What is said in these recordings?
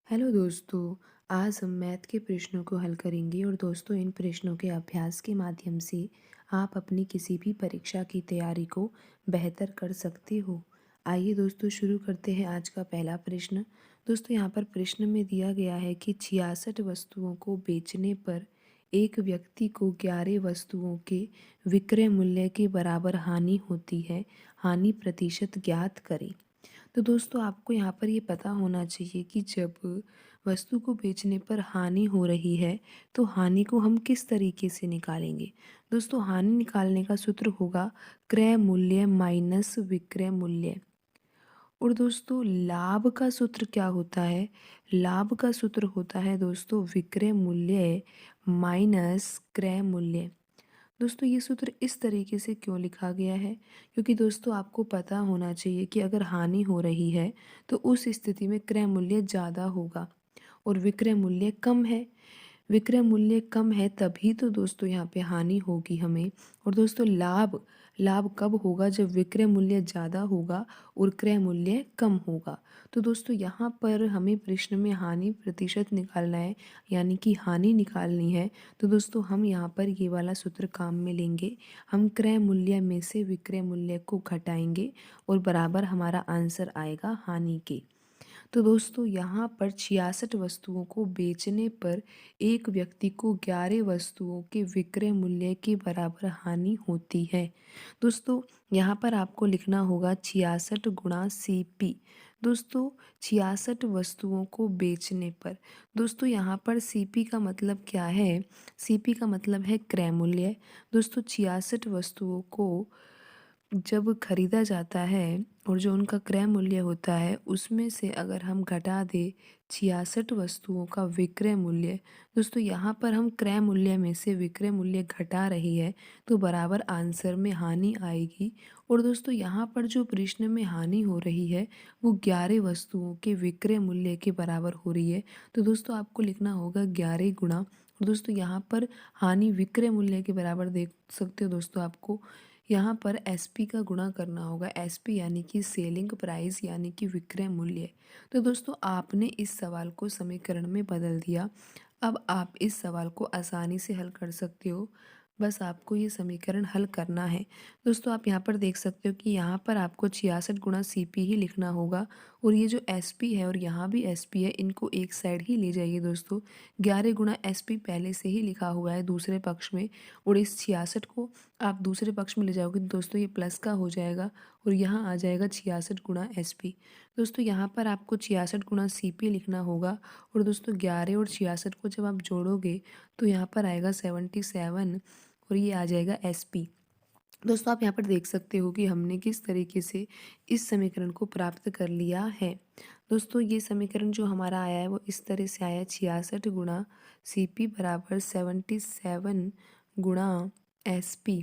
Hello दोस्तों। आज हम मैथ के प्रश्नों को हल करेंगे और दोस्तों इन प्रश्नों के अभ्यास के माध्यम से आप अपनी किसी भी परीक्षा की तैयारी को बेहतर कर सकते हो। आइए दोस्तों शुरू करते हैं आज का पहला प्रश्न। दोस्तों यहाँ पर प्रश्न में दिया गया है कि 66 वस्तुओं को बेचने पर एक व्यक्ति को 11 वस्तुओं के विक्रय मूल्य के बराबर हानि होती है। हानि प्रतिशत ज्ञात करें। तो दोस्तों आपको यहाँ पर ये पता होना चाहिए कि जब वस्तु को बेचने पर हानि हो रही है तो हानि को हम किस तरीके से निकालेंगे। दोस्तों हानि निकालने का सूत्र होगा क्रय मूल्य माइनस विक्रय मूल्य। और दोस्तों लाभ का सूत्र क्या होता है। लाभ का सूत्र होता है दोस्तों विक्रय मूल्य माइनस क्रय मूल्य। दोस्तों ये सूत्र इस तरीके से क्यों लिखा गया है, क्योंकि दोस्तों आपको पता होना चाहिए कि अगर हानि हो रही है तो उस स्थिति में क्रय मूल्य ज़्यादा होगा और विक्रय मूल्य कम है। विक्रय मूल्य कम है तभी तो दोस्तों यहाँ पे हानि होगी हमें। और दोस्तों लाभ लाभ कब होगा, जब विक्रय मूल्य ज़्यादा होगा और क्रय मूल्य कम होगा। तो दोस्तों यहाँ पर हमें प्रश्न में हानि प्रतिशत निकालना है, यानी कि हानि निकालनी है। तो दोस्तों हम यहाँ पर ये वाला सूत्र काम में लेंगे। हम क्रय मूल्य में से विक्रय मूल्य को घटाएंगे और बराबर हमारा आंसर आएगा हानि के। तो दोस्तों यहाँ पर 66 वस्तुओं को बेचने पर एक व्यक्ति को 11 वस्तुओं के विक्रय मूल्य के बराबर हानि होती है। दोस्तों यहाँ पर आपको लिखना होगा 66 गुणा CP। दोस्तों 66 वस्तुओं को बेचने पर, दोस्तों यहाँ पर CP का मतलब क्या है। CP का मतलब है क्रय मूल्य। दोस्तों 66 वस्तुओं को जब खरीदा जाता है और जो उनका क्रय मूल्य होता है उसमें से अगर हम घटा दें 66 वस्तुओं का विक्रय मूल्य, दोस्तों यहाँ पर हम क्रय मूल्य में से विक्रय मूल्य घटा रही है तो बराबर आंसर में हानि आएगी। और दोस्तों यहाँ पर जो प्रश्न में हानि हो रही है वो 11 वस्तुओं के विक्रय मूल्य के बराबर हो रही है। तो दोस्तों आपको लिखना होगा 11 गुणा, और दोस्तों यहाँ पर हानि विक्रय मूल्य के बराबर देख सकते हो। दोस्तों आपको यहाँ पर SP का गुणा करना होगा। SP यानी कि सेलिंग प्राइस यानी कि विक्रय मूल्य। तो दोस्तों आपने इस सवाल को समीकरण में बदल दिया। अब आप इस सवाल को आसानी से हल कर सकते हो। बस आपको ये समीकरण हल करना है। दोस्तों आप यहाँ पर देख सकते हो कि यहाँ पर आपको 66 गुणा CP ही लिखना होगा और ये जो SP है और यहाँ भी SP है, इनको एक साइड ही ले जाइए दोस्तों। 11 गुणा SP पहले से ही लिखा हुआ है दूसरे पक्ष में, और इस 66 को आप दूसरे पक्ष में ले जाओगे तो दोस्तों ये प्लस का हो जाएगा और यहाँ आ जाएगा 66 गुणा SP। दोस्तों यहाँ पर आपको 66 गुणा CP लिखना होगा और दोस्तों 11 और 66 को जब आप जोड़ोगे तो यहाँ पर आएगा 77 और ये आ जाएगा SP। दोस्तों आप यहाँ पर देख सकते हो कि हमने किस तरीके से इस समीकरण को प्राप्त कर लिया है। दोस्तों ये समीकरण जो हमारा आया है वो इस तरह से आया है 66 गुणा CP बराबर 77 गुणा SP।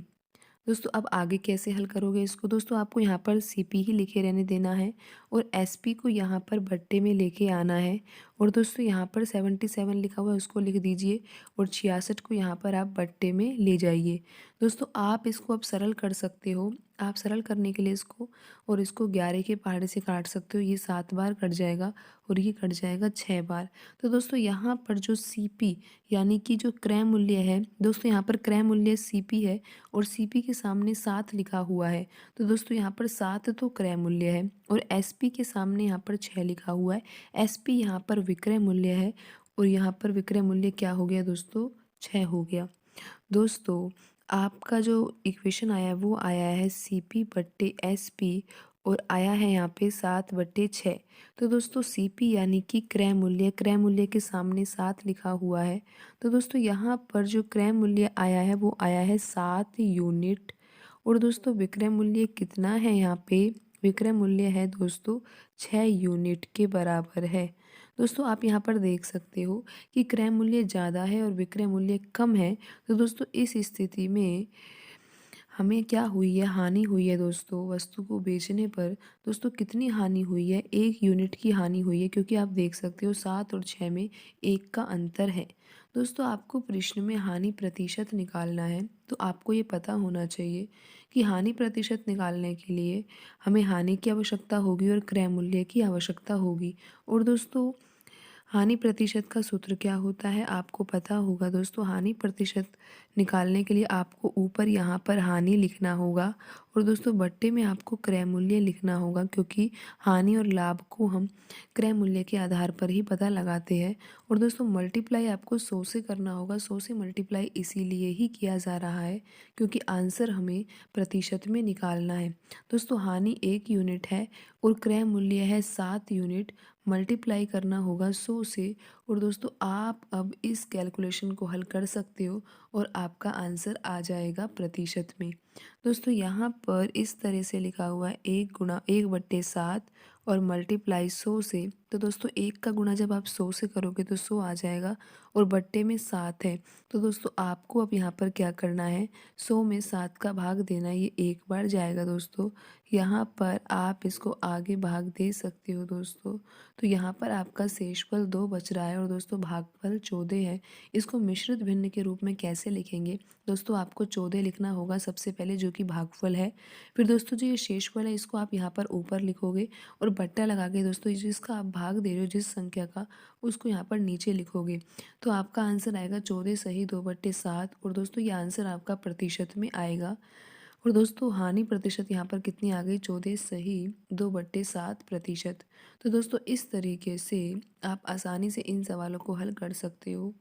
दोस्तों अब आगे कैसे हल करोगे इसको। दोस्तों आपको यहाँ पर CP ही लिखे रहने देना है और SP को यहाँ पर बट्टे में लेके आना है। और दोस्तों यहाँ पर 77 लिखा हुआ है उसको लिख दीजिए और 66 को यहाँ पर आप बट्टे में ले जाइए। दोस्तों आप इसको अब सरल कर सकते हो। आप सरल करने के लिए इसको और इसको 11 के पहाड़े से काट सकते हो। ये 7 बार कट जाएगा और ये कट जाएगा 6 बार। तो दोस्तों यहाँ पर जो CP यानी कि जो क्रय मूल्य है, दोस्तों यहाँ पर क्रय मूल्य CP है और CP के सामने 7 लिखा हुआ है। तो दोस्तों यहाँ पर 7 तो क्रय मूल्य है और SP के सामने यहाँ पर 6 लिखा हुआ है। SP यहाँ पर विक्रय मूल्य है और यहाँ पर विक्रय मूल्य क्या हो गया दोस्तों, 6 हो गया। दोस्तों आपका जो इक्वेशन आया है वो आया है CP बट्टे SP और आया है यहाँ पे 7/6। तो दोस्तों CP यानी कि क्रय मूल्य के सामने 7 लिखा हुआ है। तो दोस्तों यहाँ पर जो क्रय मूल्य आया है वो आया है 7 यूनिट। और दोस्तों विक्रय मूल्य कितना है, यहाँ पे विक्रय मूल्य है दोस्तों 6 यूनिट के बराबर है। दोस्तों आप यहाँ पर देख सकते हो कि क्रय मूल्य ज़्यादा है और विक्रय मूल्य कम है। तो दोस्तों इस स्थिति में हमें क्या हुई है, हानि हुई है दोस्तों वस्तु को बेचने पर। दोस्तों कितनी हानि हुई है, 1 यूनिट की हानि हुई है, क्योंकि आप देख सकते हो 7 और 6 में 1 का अंतर है। दोस्तों आपको प्रश्न में हानि प्रतिशत निकालना है तो आपको ये पता होना चाहिए कि हानि प्रतिशत निकालने के लिए हमें हानि की आवश्यकता होगी और क्रय मूल्य की आवश्यकता होगी। और दोस्तों हानि प्रतिशत का सूत्र क्या होता है आपको पता होगा दोस्तों। हानि प्रतिशत निकालने के लिए आपको ऊपर यहाँ पर हानि लिखना होगा और दोस्तों बट्टे में आपको क्रय मूल्य लिखना होगा, क्योंकि हानि और लाभ को हम क्रय मूल्य के आधार पर ही पता लगाते हैं। और दोस्तों मल्टीप्लाई आपको 100 से करना होगा। 100 से मल्टीप्लाई इसीलिए ही किया जा रहा है क्योंकि आंसर हमें प्रतिशत में निकालना है। दोस्तों हानि 1 यूनिट है और क्रय मूल्य है 7 यूनिट। मल्टीप्लाई करना होगा 100 से। और दोस्तों आप अब इस कैलकुलेशन को हल कर सकते हो और आपका आंसर आ जाएगा प्रतिशत में। दोस्तों यहाँ पर इस तरह से लिखा हुआ है 1/7 और मल्टीप्लाई 100 से। तो दोस्तों 1 का गुणा जब आप 100 से करोगे तो 100 आ जाएगा और बट्टे में 7 है। तो दोस्तों आपको अब यहाँ पर क्या करना है, 100 में 7 का भाग देना है। ये एक बार जाएगा दोस्तों। यहाँ पर आप इसको आगे भाग दे सकते हो दोस्तों। तो यहाँ पर आपका शेषफल 2 बच रहा है और दोस्तों भागफल 14 है। इसको मिश्रित भिन्न के रूप में कैसे लिखेंगे दोस्तों, आपको 14 लिखना होगा सबसे पहले, जो कि भागफल है। फिर दोस्तों जो ये शेषफल है इसको आप यहाँ पर ऊपर लिखोगे और बट्टा लगा के दोस्तों जिसका आप भाग दे रहे हो जिस संख्या का, उसको यहाँ पर नीचे लिखोगे। तो आपका आंसर आएगा 14 सही 2/7। और दोस्तों ये आंसर आपका प्रतिशत में आएगा। और दोस्तों हानि प्रतिशत यहाँ पर कितनी आ गई, 14 सही 2/7%। तो दोस्तों इस तरीके से आप आसानी से इन सवालों को हल कर सकते हो।